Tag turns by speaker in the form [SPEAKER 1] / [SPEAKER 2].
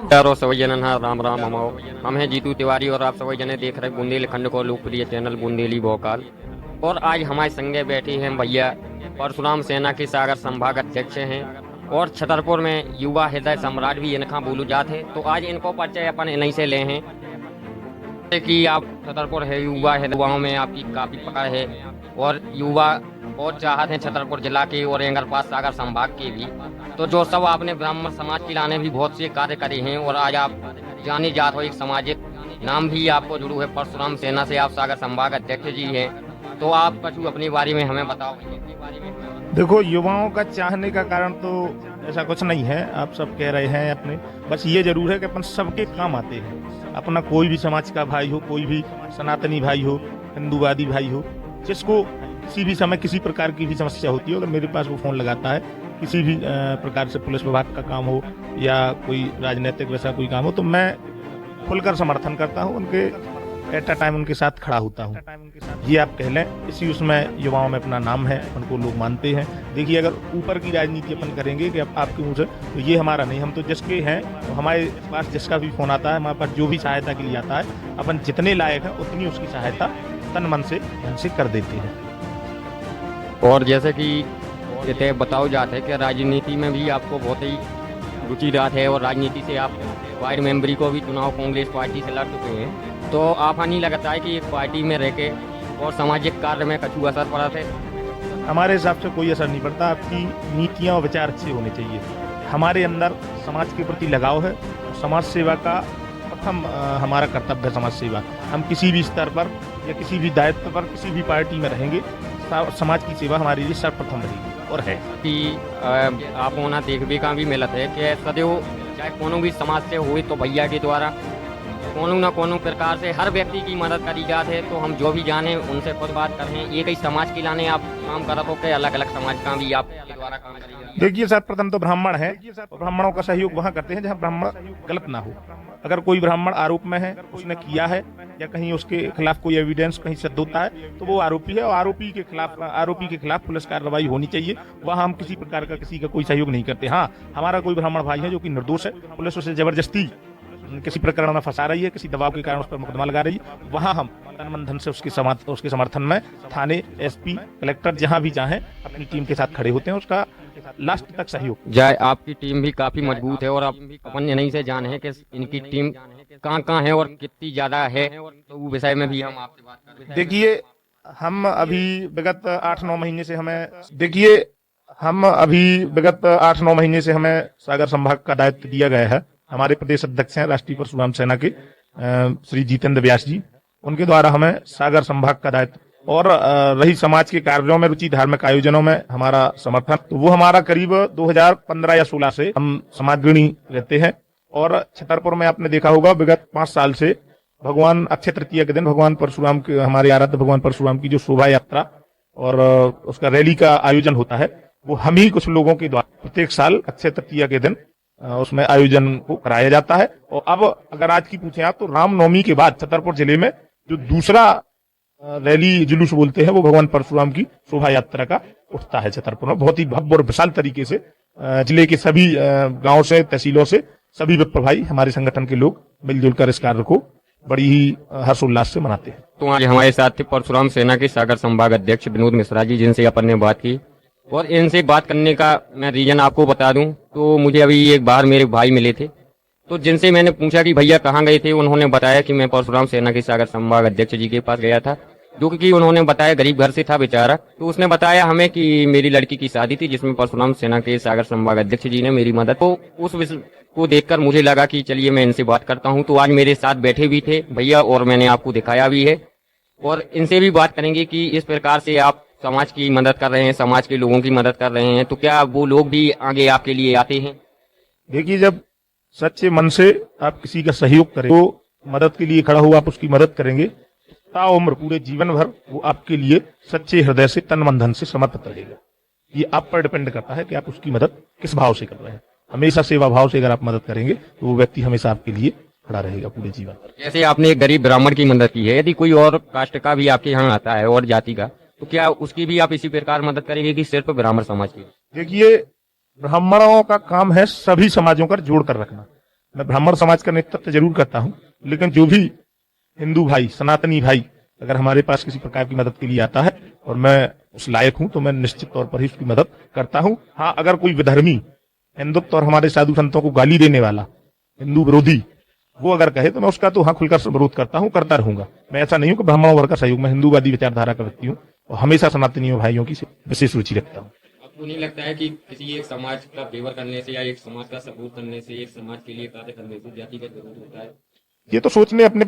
[SPEAKER 1] चारों सभी जनन राम राम हमाओ। हम हैं जीतू तिवारी और आप सभी जने देख रहे बुंदेलखंड को लोकप्रिय चैनल बुंदेली भोकाल। और आज हमारे संगे बैठी हैं भैया परशुराम सेना के सागर संभाग अध्यक्ष हैं और छतरपुर में युवा हृदय सम्राट भी इनका बोलू जात है। तो आज इनको परिचय अपन इन्हीं से ले हैं कि आप छतरपुर है युवा है, युवाओं में आपकी काफी पकड़ है और युवा और चाहत हैं छतरपुर जिला के और एंगर पास सागर संभाग के भी। तो जो सब आपने ब्राह्मण समाज के लाने भी बहुत से कार्य करे हैं और आज आप जानी जात हो एक सामाजिक नाम भी आपको जुड़ू है परशुराम सेना से, आप सागर संभाग अध्यक्ष जी हैं। तो आप कुछ अपने बारे में हमें बताओ।
[SPEAKER 2] देखो, युवाओं का चाहने का कारण तो ऐसा कुछ नहीं है, आप सब कह रहे हैं अपने। बस ये जरूर है कि अपन सबके काम आते हैं। अपना कोई भी समाज का भाई हो, कोई भी सनातनी भाई हो, हिंदूवादी भाई हो, जिसको किसी भी समय किसी प्रकार की भी समस्या होती है, अगर मेरे पास वो फोन लगाता है, किसी भी प्रकार से पुलिस विभाग का काम हो या कोई राजनीतिक वैसा कोई काम हो, तो मैं खुलकर समर्थन करता हूँ उनके, एट अ टाइम उनके साथ खड़ा होता हूँ। ये आप कह लें, इसी उसमें युवाओं में अपना नाम है, उनको लोग मानते हैं। देखिए, अगर ऊपर की राजनीति अपन करेंगे कि आपके मुंह से, तो ये हमारा नहीं। हम तो जिसके हैं, तो हमारे पास जिसका भी फोन आता है, हमारे पास जो भी सहायता के लिए आता है, अपन जितने लायक हैं उतनी उसकी सहायता तन मन से ढंग से कर देते हैं।
[SPEAKER 1] और जैसे कि ये बताओ जाते है कि राजनीति में भी आपको बहुत ही रुचि रहा है और राजनीति से आप वार्ड मेंबरी को भी चुनाव कांग्रेस पार्टी से लड़ चुके हैं। तो आप नहीं लगता है कि एक पार्टी में रह के और सामाजिक कार्य में कछु असर पड़ा थे?
[SPEAKER 2] हमारे हिसाब से कोई असर नहीं पड़ता। आपकी नीतियाँ और विचार अच्छे होने चाहिए। हमारे अंदर समाज के प्रति लगाव है। समाज सेवा का प्रथम हमारा कर्तव्य है समाज सेवा। हम किसी भी स्तर पर या किसी भी दायित्व पर किसी भी पार्टी में रहेंगे, समाज की सेवा हमारे लिए सर्वप्रथम रहेगी और है
[SPEAKER 1] कि आप होना देखने का भी मिलत है कि सदैव चाहे कोनो भी समाज से हुई तो भैया के द्वारा कोनो न कोनो प्रकार से हर व्यक्ति की मदद करी जाती है। तो हम जो भी जाने उनसे खुद बात कर रहे हैं, एक ही समाज के लाने आप काम करत हो के अलग अलग समाज का भी आपके द्वारा काम करी जाती है?
[SPEAKER 2] देखिए, सर्वप्रथम तो ब्राह्मण है, ब्राह्मणों का सहयोग वहाँ करते हैं जहाँ ब्राह्मण गलत ना हो। अगर कोई ब्राह्मण आरोप में है, उसने किया है या कहीं उसके खिलाफ कोई एविडेंस कहीं सिद्ध होता है, तो वो आरोपी है और आरोपी के खिलाफ पुलिस कार्रवाई होनी चाहिए। वहाँ हम किसी प्रकार का किसी का कोई सहयोग नहीं करते। हाँ, हमारा कोई ब्राह्मण भाई है जो कि निर्दोष है, पुलिस उसे जबरदस्ती किसी प्रकरण में फंसा रही है, किसी दबाव के कारण उस पर मुकदमा लगा रही है, वहाँ हम तन मन धन से उसके समर्थन में थाने, एसपी, कलेक्टर जहाँ भी चाहें अपनी टीम के साथ खड़े होते हैं, उसका लास्ट तक सहयोग
[SPEAKER 1] जाए। आपकी टीम भी काफी मजबूत है और आप अपन नहीं से जाने हैं कि इनकी टीम कहाँ है और कितनी ज्यादा है, तो वो विषय में भी हम आपसे बात कर रहे हैं।
[SPEAKER 2] देखिए, हम अभी विगत 8-9 महीने से हमें सागर संभाग का दायित्व दिया गया है। हमारे प्रदेश अध्यक्ष हैं राष्ट्रीय परशुराम सेना के श्री जितेंद्र व्यास जी, उनके द्वारा हमें सागर संभाग का दायित्व और रही समाज के कार्यों में रुचि, धार्मिक आयोजनों में हमारा समर्थन, तो वो हमारा करीब 2015 या 16 से हम समाजग्रणी रहते हैं। और छतरपुर में आपने देखा होगा विगत 5 साल से भगवान अक्षय तृतीया के दिन भगवान परशुराम के, हमारे आराध्य भगवान परशुराम की जो शोभा यात्रा और उसका रैली का आयोजन होता है, वो हम ही कुछ लोगों के द्वारा प्रत्येक साल अक्षय तृतीया के दिन उसमें आयोजन को कराया जाता है। और अब अगर आज की पूछें आप, तो रामनवमी के बाद छतरपुर जिले में जो दूसरा रैली जुलूस बोलते हैं, वो भगवान परशुराम की शोभा यात्रा का उठता है छतरपुर में। बहुत ही भव्य और विशाल तरीके से जिले के सभी गांव से, तहसीलों से सभी विप्र भाई, हमारे संगठन के लोग मिलजुल कर इस कार्य को बड़ी ही हर्षोल्लास से मनाते हैं।
[SPEAKER 1] तो आज हमारे साथ थे परशुराम सेना के सागर संभाग अध्यक्ष विनोद मिश्रा जी, जिनसे अपन ने बात की। और इनसे बात करने का मैं रीजन आपको बता दूं, तो मुझे अभी एक बार मेरे भाई मिले थे, तो जिनसे मैंने पूछा कि भैया कहाँ गए थे, उन्होंने बताया कि मैं परशुराम सेना के सागर संभाग अध्यक्ष जी के पास गया था, जो कि उन्होंने बताया गरीब घर से था बेचारा। तो उसने बताया हमें कि मेरी लड़की की शादी थी जिसमें परशुराम सेना के सागर संभाग अध्यक्ष जी ने मेरी मदद, तो उस विषय को देखकर मुझे लगा कि चलिए मैं इनसे बात करता हूं। तो आज मेरे साथ बैठे भी थे भैया और मैंने आपको दिखाया भी है, और इनसे भी बात करेंगे कि इस प्रकार से आप समाज की मदद कर रहे हैं, समाज के लोगों की मदद कर रहे हैं, तो क्या वो लोग भी आगे आपके लिए आते हैं?
[SPEAKER 2] देखिए, जब सच्चे मन से आप किसी का सहयोग करें, तो मदद के लिए खड़ा हो, आप उसकी मदद करेंगे, ताउम्र पूरे जीवन भर वो आपके लिए सच्चे हृदय से, तन मन धन से समर्पित रहेगा। ये आप पर डिपेंड करता है कि आप उसकी मदद किस भाव से कर रहे हैं। हमेशा सेवा भाव से अगर आप मदद करेंगे, तो वो व्यक्ति हमेशा आपके लिए खड़ा रहेगा पूरे जीवन भर।
[SPEAKER 1] जैसे आपने एक गरीब ब्राह्मण की मदद की है, यदि कोई और कास्ट का भी आपके यहाँ आता है और जाति का, तो क्या उसकी भी आप इसी प्रकार मदद करेंगे कि सिर्फ ब्राह्मण समाज की?
[SPEAKER 2] देखिए, ब्राह्मणों का काम है सभी समाजों का जोड़ कर रखना। मैं ब्राह्मण समाज का नेतृत्व जरूर करता हूँ, लेकिन जो भी हिंदू भाई, सनातनी भाई अगर हमारे पास किसी प्रकार की मदद के लिए आता है और मैं उस लायक हूं, तो मैं निश्चित तौर पर ही उसकी मदद करता हूं। हाँ, अगर कोई विधर्मी, हिंदुत्व और हमारे साधु संतों को गाली देने वाला, हिंदू विरोधी, वो अगर कहे तो मैं उसका तो हाँ खुलकर विरोध करता हूँ, करता रहूंगा। मैं ऐसा नहीं हूं कि ब्राह्मणों वर्ग का सहयोग, मैं हिंदूवादी विचारधारा का व्यक्ति हूँ और हमेशा सनातनियों भाइयों की विशेष रुचि रखता हूँ।
[SPEAKER 1] आपको नहीं लगता है कि किसी एक समाज का फेवर करने से या एक समाज का सपोर्ट करने से, एक समाज के लिए कार्य करने से जाति का जरूर होता है?
[SPEAKER 2] ये तो सोचने अपने